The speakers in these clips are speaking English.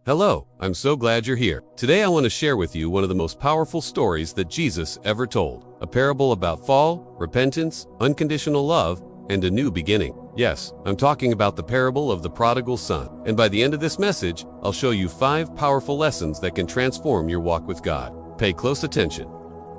Hello, I'm so glad you're here. Today I want to share with you one of the most powerful stories that Jesus ever told. A parable about fall, repentance, unconditional love, and a new beginning. Yes, I'm talking about the parable of the Prodigal Son. And by the end of this message, I'll show you 5 powerful lessons that can transform your walk with God. Pay close attention.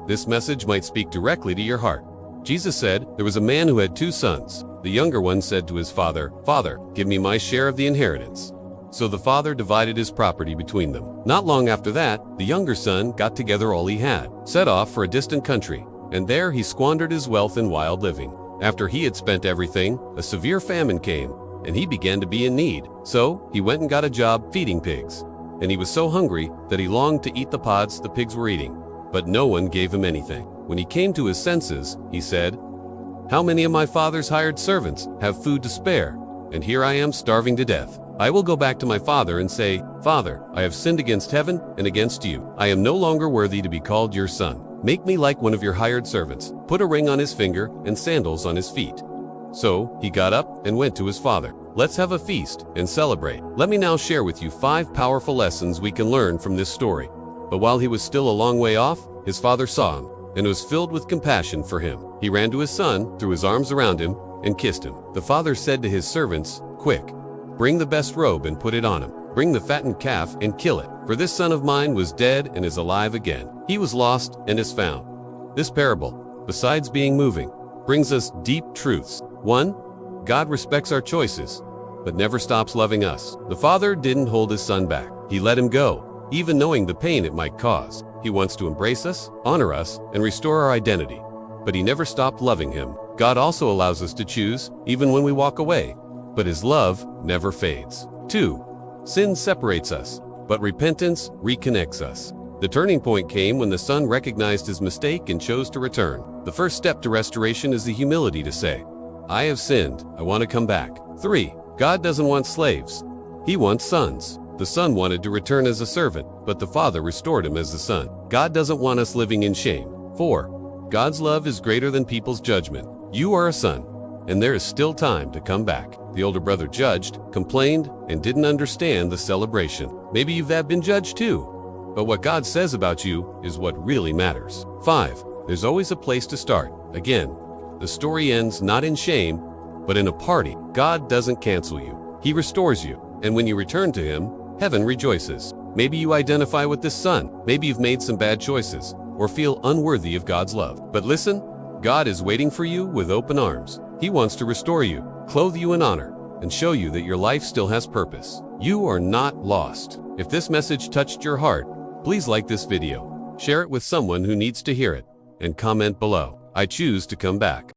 This message might speak directly to your heart. Jesus said, there was a man who had 2 sons. The younger one said to his father, "Father, give me my share of the inheritance." So the father divided his property between them. Not long after that, the younger son got together all he had, set off for a distant country, and there he squandered his wealth in wild living. After he had spent everything, a severe famine came, and he began to be in need. So he went and got a job feeding pigs. And he was so hungry that he longed to eat the pods the pigs were eating, but no one gave him anything. When he came to his senses, he said, "How many of my father's hired servants have food to spare? And here I am starving to death. I will go back to my father and say, 'Father, I have sinned against heaven and against you. I am no longer worthy to be called your son. Make me like one of your hired servants. Put a ring on his finger and sandals on his feet.' So he got up and went to his father. Let's have a feast and celebrate." Let me now share with you 5 powerful lessons we can learn from this story. But while he was still a long way off, his father saw him and was filled with compassion for him. He ran to his son, threw his arms around him, and kissed him. The father said to his servants, "Quick, bring the best robe and put it on him. Bring the fattened calf and kill it. For this son of mine was dead and is alive again. He was lost and is found." This parable, besides being moving, brings us deep truths. 1. God respects our choices, but never stops loving us. The father didn't hold his son back. He let him go, even knowing the pain it might cause. He wants to embrace us, honor us, and restore our identity. But he never stopped loving him. God also allows us to choose, even when we walk away. But his love never fades. 2. Sin separates us, but repentance reconnects us. The turning point came when the son recognized his mistake and chose to return. The first step to restoration is the humility to say, "I have sinned, I want to come back." 3. God doesn't want slaves. He wants sons. The son wanted to return as a servant, but the father restored him as the son. God doesn't want us living in shame. 4. God's love is greater than people's judgment. You are a son, and there is still time to come back. The older brother judged, complained, and didn't understand the celebration. Maybe you've been judged too. But what God says about you is what really matters. 5. There's always a place to start. Again, the story ends not in shame, but in a party. God doesn't cancel you. He restores you. And when you return to him, heaven rejoices. Maybe you identify with this son. Maybe you've made some bad choices or feel unworthy of God's love. But listen, God is waiting for you with open arms. He wants to restore you, clothe you in honor, and show you that your life still has purpose. You are not lost. If this message touched your heart, please like this video, share it with someone who needs to hear it, and comment below. I choose to come back.